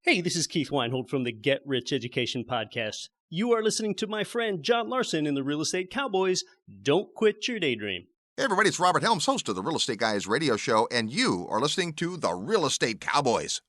Hey, this is Keith Weinhold from the Get Rich Education Podcast. You are listening to my friend John Larson in the Real Estate Cowboys. Don't quit your daydream. Hey everybody, it's Robert Helms, host of the Real Estate Guys radio show, and you are listening to the Real Estate Cowboys.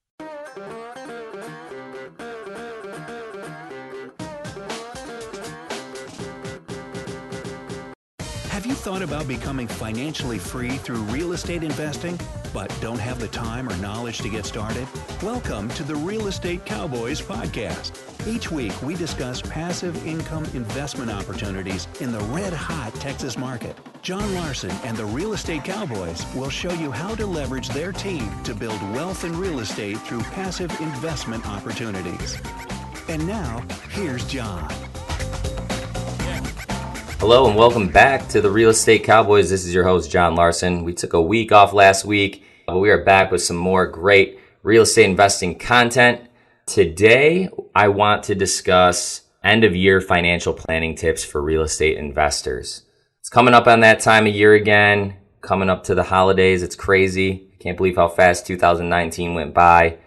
Have you thought about becoming financially free through real estate investing, but don't have the time or knowledge to get started? Welcome to the Real Estate Cowboys podcast. Each week, we discuss passive income investment opportunities in the red-hot Texas market. John Larson and the Real Estate Cowboys will show you how to leverage their team to build wealth in real estate through passive investment opportunities. And now, here's John. Hello and welcome back to the Real Estate Cowboys. This is your host, John Larson. We took a week off last week, but we are back with some more great real estate investing content. Today, I want to discuss end-of-year financial planning tips for real estate investors. It's coming up on that time of year again, coming up to the holidays. It's crazy. Can't believe how fast 2019 went by.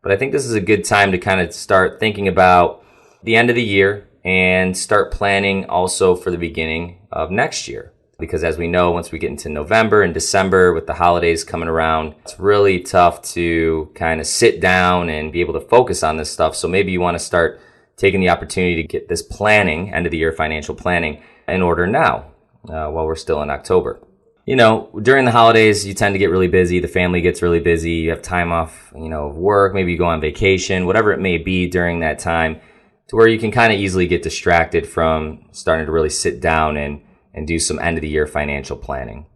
But I think this is a good time to kind of start thinking about the end of the year and start planning also for the beginning of next year. Because as we know, once we get into November and December with the holidays coming around, it's really tough to kind of sit down and be able to focus on this stuff. So maybe you want to start taking the opportunity to get this planning, end of the year financial planning, in order now, while we're still in October. You know, during the holidays, you tend to get really busy. The family gets really busy. You have time off, of work. Maybe you go on vacation, whatever it may be during that time, to where you can kind of easily get distracted from starting to really sit down and do some end of the year financial planning.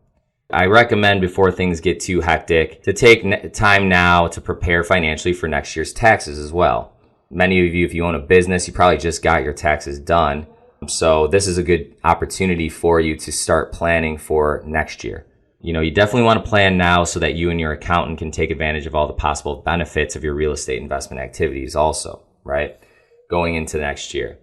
I recommend before things get too hectic to take time now to prepare financially for next year's taxes as well. Many of you, if you own a business, you probably just got your taxes done. So this is a good opportunity for you to start planning for next year. You definitely want to plan now so that you and your accountant can take advantage of all the possible benefits of your real estate investment activities also, right? Going into next year.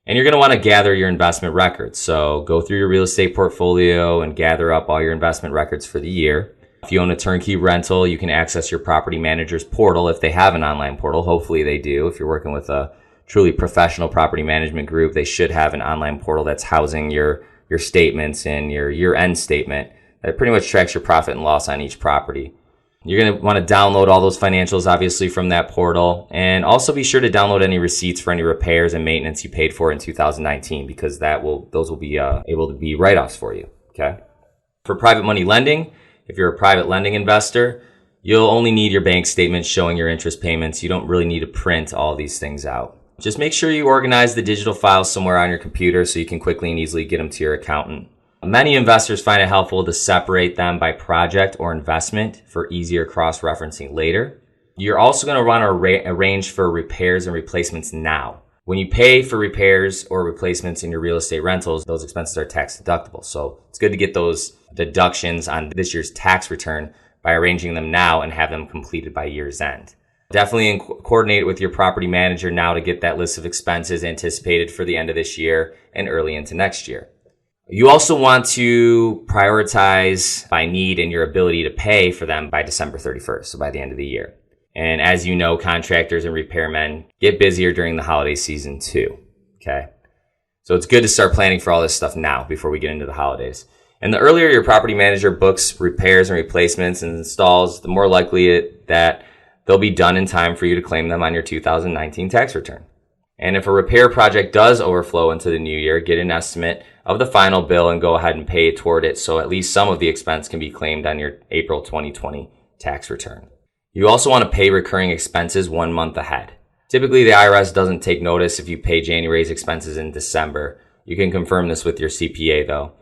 And you're going to want to gather your investment records. So go through your real estate portfolio and gather up all your investment records for the year. If you own a turnkey rental, you can access your property manager's portal if they have an online portal. Hopefully they do. If you're working with a truly professional property management group, they should have an online portal that's housing your statements and your year-end statement that pretty much tracks your profit and loss on each property. You're going to want to download all those financials, obviously, from that portal. And also be sure to download any receipts for any repairs and maintenance you paid for in 2019, because those will be able to be write-offs for you, okay? For private money lending, if you're a private lending investor, you'll only need your bank statement showing your interest payments. You don't really need to print all these things out. Just make sure you organize the digital files somewhere on your computer so you can quickly and easily get them to your accountant. Many investors find it helpful to separate them by project or investment for easier cross-referencing later. You're also going to want to arrange for repairs and replacements now. When you pay for repairs or replacements in your real estate rentals, those expenses are tax deductible. So it's good to get those deductions on this year's tax return by arranging them now and have them completed by year's end. Definitely coordinate with your property manager now to get that list of expenses anticipated for the end of this year and early into next year. You also want to prioritize by need and your ability to pay for them by December 31st, so by the end of the year. And as you know, contractors and repairmen get busier during the holiday season too, okay? So it's good to start planning for all this stuff now before we get into the holidays. And the earlier your property manager books repairs and replacements and installs, the more likely that they'll be done in time for you to claim them on your 2019 tax return. And if a repair project does overflow into the new year, get an estimate of the final bill and go ahead and pay toward it so at least some of the expense can be claimed on your April 2020 tax return. You also want to pay recurring expenses 1 month ahead. Typically, the IRS doesn't take notice if you pay January's expenses in December. You can confirm this with your CPA though.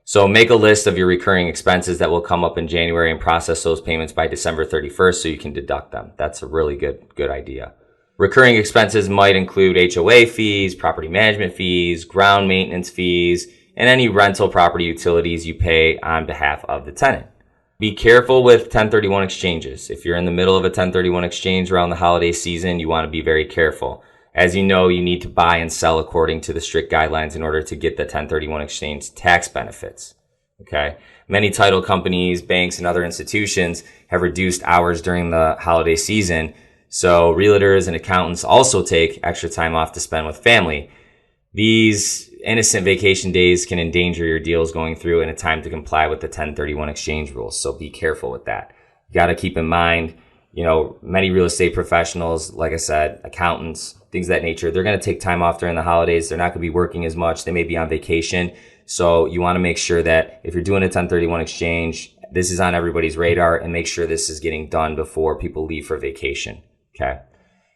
So make a list of your recurring expenses that will come up in January and process those payments by December 31st so you can deduct them. That's a really good idea. Recurring expenses might include HOA fees, property management fees, ground maintenance fees, and any rental property utilities you pay on behalf of the tenant. Be careful with 1031 exchanges. If you're in the middle of a 1031 exchange around the holiday season, you want to be very careful. As you know, you need to buy and sell according to the strict guidelines in order to get the 1031 exchange tax benefits. Okay? Many title companies, banks, and other institutions have reduced hours during the holiday season So realtors and accountants also take extra time off to spend with family. These innocent vacation days can endanger your deals going through in a time to comply with the 1031 exchange rules. So be careful with that. You got to keep in mind, many real estate professionals, like I said, accountants, things of that nature, they're going to take time off during the holidays. They're not going to be working as much. They may be on vacation. So you want to make sure that if you're doing a 1031 exchange, this is on everybody's radar, and make sure this is getting done before people leave for vacation. Okay.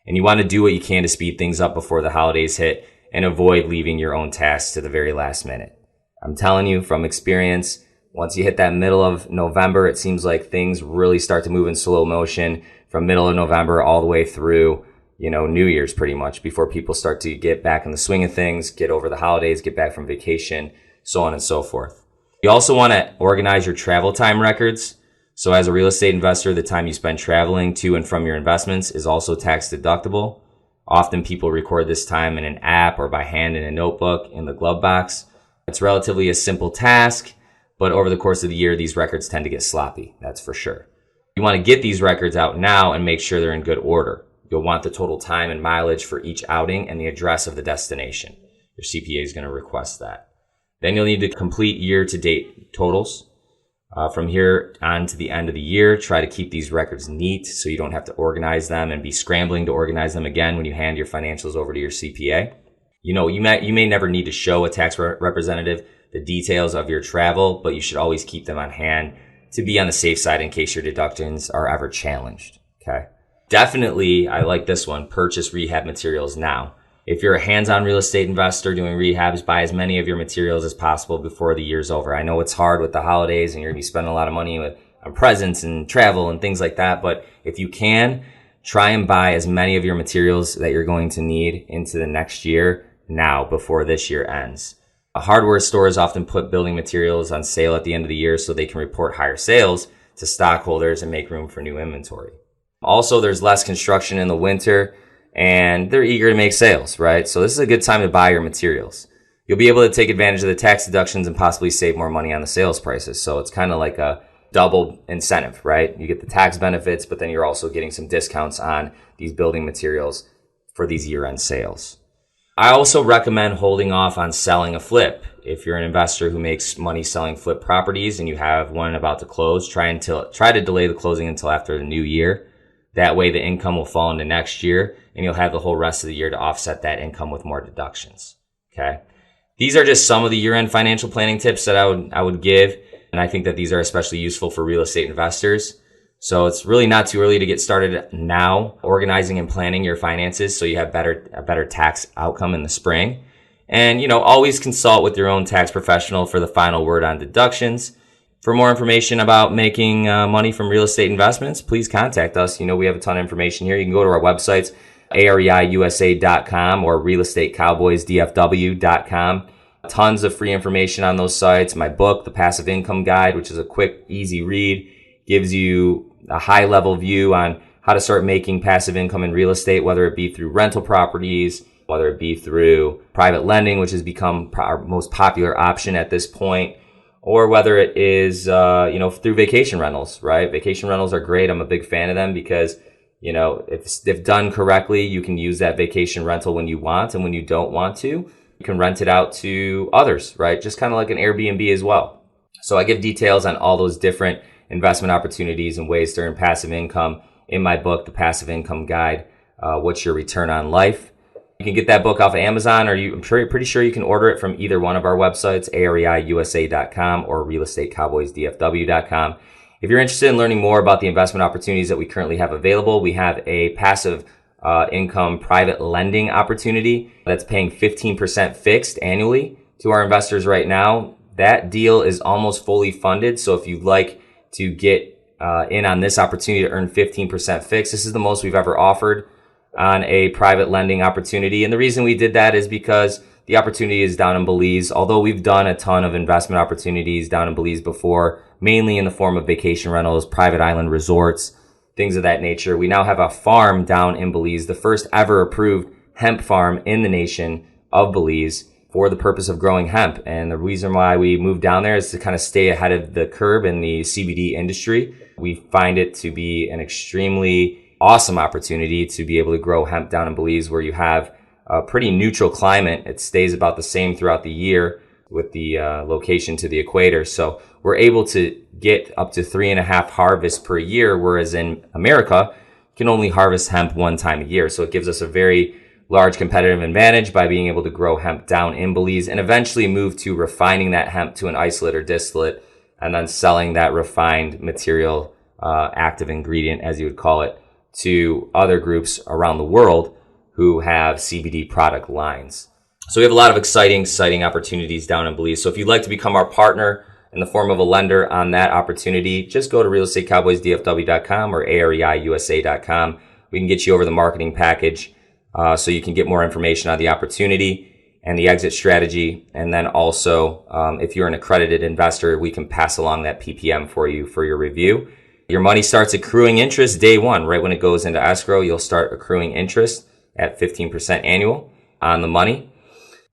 And you want to do what you can to speed things up before the holidays hit and avoid leaving your own tasks to the very last minute. I'm telling you from experience, once you hit that middle of November, it seems like things really start to move in slow motion from middle of November all the way through, New Year's pretty much, before people start to get back in the swing of things, get over the holidays, get back from vacation, so on and so forth. You also want to organize your travel time records. So as a real estate investor, the time you spend traveling to and from your investments is also tax deductible. Often people record this time in an app or by hand in a notebook in the glove box. It's relatively a simple task, but over the course of the year, these records tend to get sloppy, that's for sure. You want to get these records out now and make sure they're in good order. You'll want the total time and mileage for each outing and the address of the destination. Your CPA is going to request that. Then you'll need to complete year-to-date totals. From here on to the end of the year, try to keep these records neat so you don't have to organize them and be scrambling to organize them again when you hand your financials over to your CPA. You may never need to show a tax representative the details of your travel, but you should always keep them on hand to be on the safe side in case your deductions are ever challenged. Okay. Definitely, I like this one, purchase rehab materials now. If you're a hands-on real estate investor doing rehabs, buy as many of your materials as possible before the year's over. I know it's hard with the holidays and you're going to be spending a lot of money on presents and travel and things like that. But if you can, try and buy as many of your materials that you're going to need into the next year now before this year ends. Hardware stores often put building materials on sale at the end of the year so they can report higher sales to stockholders and make room for new inventory. Also, there's less construction in the winter, and they're eager to make sales, right? So this is a good time to buy your materials. You'll be able to take advantage of the tax deductions and possibly save more money on the sales prices. So it's kind of like a double incentive, right? You get the tax benefits, but then you're also getting some discounts on these building materials for these year-end sales. I also recommend holding off on selling a flip. If you're an investor who makes money selling flip properties and you have one about to close, try to delay the closing until after the new year. That way the income will fall into next year and you'll have the whole rest of the year to offset that income with more deductions. Okay. These are just some of the year-end financial planning tips that I would give. And I think that these are especially useful for real estate investors. So it's really not too early to get started now organizing and planning your finances so you have a better tax outcome in the spring. And, always consult with your own tax professional for the final word on deductions. For more information about making money from real estate investments, please contact us. We have a ton of information here. You can go to our websites, areiusa.com or realestatecowboysdfw.com. Tons of free information on those sites. My book, The Passive Income Guide, which is a quick, easy read, gives you a high-level view on how to start making passive income in real estate, whether it be through rental properties, whether it be through private lending, which has become our most popular option at this point, or whether it is, through vacation rentals, right? Vacation rentals are great. I'm a big fan of them because, if done correctly, you can use that vacation rental when you want, and when you don't want to, you can rent it out to others, right? Just kind of like an Airbnb as well. So I give details on all those different investment opportunities and ways to earn passive income in my book, The Passive Income Guide, What's Your Return on Life? You can get that book off of Amazon, or I'm pretty sure you can order it from either one of our websites, areiusa.com or realestatecowboysdfw.com. If you're interested in learning more about the investment opportunities that we currently have available, we have a passive income private lending opportunity that's paying 15% fixed annually to our investors right now. That deal is almost fully funded. So if you'd like to get in on this opportunity to earn 15% fixed, this is the most we've ever offered on a private lending opportunity. And the reason we did that is because the opportunity is down in Belize. Although we've done a ton of investment opportunities down in Belize before, mainly in the form of vacation rentals, private island resorts, things of that nature. We now have a farm down in Belize, the first ever approved hemp farm in the nation of Belize for the purpose of growing hemp. And the reason why we moved down there is to kind of stay ahead of the curve in the CBD industry. We find it to be an extremely awesome opportunity to be able to grow hemp down in Belize, where you have a pretty neutral climate. It stays about the same throughout the year with the location to the equator. So we're able to get up to 3.5 harvests per year, whereas in America, you can only harvest hemp one time a year. So it gives us a very large competitive advantage by being able to grow hemp down in Belize and eventually move to refining that hemp to an isolate or distillate and then selling that refined material, active ingredient, as you would call it, to other groups around the world who have CBD product lines. So we have a lot of exciting opportunities down in Belize. So if you'd like to become our partner in the form of a lender on that opportunity, just go to realestatecowboysdfw.com or areiusa.com. We can get you over the marketing package so you can get more information on the opportunity and the exit strategy. And then also, if you're an accredited investor, we can pass along that PPM for you for your review. Your money starts accruing interest day one. Right when it goes into escrow, you'll start accruing interest at 15% annual on the money.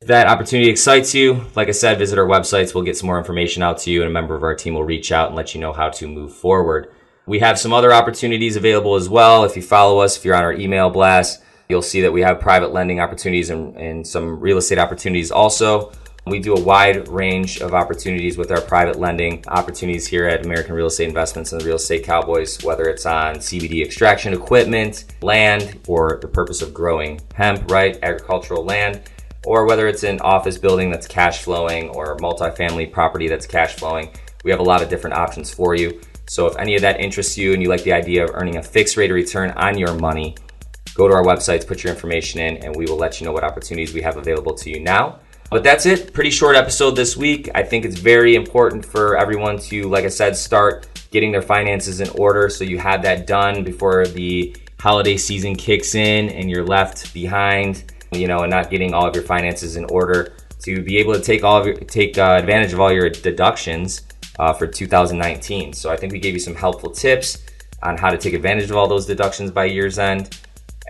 If that opportunity excites you, like I said, visit our websites. We'll get some more information out to you, and a member of our team will reach out and let you know how to move forward. We have some other opportunities available as well. If you follow us, if you're on our email blast, you'll see that we have private lending opportunities and some real estate opportunities also. We do a wide range of opportunities with our private lending opportunities here at American Real Estate Investments and the Real Estate Cowboys, whether it's on CBD extraction equipment, land for the purpose of growing hemp, right? Agricultural land, or whether it's an office building that's cash flowing or multifamily property that's cash flowing. We have a lot of different options for you. So if any of that interests you and you like the idea of earning a fixed rate of return on your money, go to our websites, put your information in, and we will let you know what opportunities we have available to you now. But that's it. Pretty short episode this week. I think it's very important for everyone to, like I said, start getting their finances in order so you have that done before the holiday season kicks in and you're left behind, and not getting all of your finances in order to be able to take advantage of all your deductions for 2019. So I think we gave you some helpful tips on how to take advantage of all those deductions by year's end.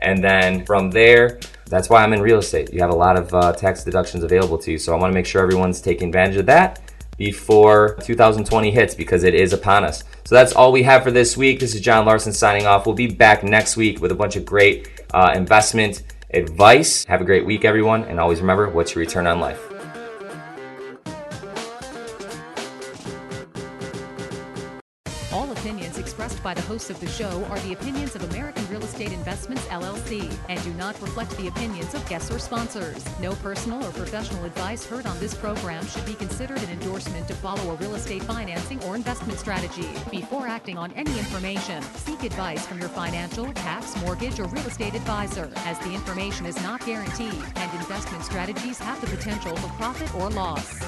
And then from there, that's why I'm in real estate. You have a lot of tax deductions available to you. So I want to make sure everyone's taking advantage of that before 2020 hits, because it is upon us. So that's all we have for this week. This is John Larson signing off. We'll be back next week with a bunch of great investment advice. Have a great week, everyone. And always remember, what's your return on life? All opinions expressed by the hosts of the show are the opinions of American Real Estate Investments, LLC, and do not reflect the opinions of guests or sponsors. No personal or professional advice heard on this program should be considered an endorsement to follow a real estate financing or investment strategy. Before acting on any information, seek advice from your financial, tax, mortgage, or real estate advisor, as the information is not guaranteed and investment strategies have the potential for profit or loss.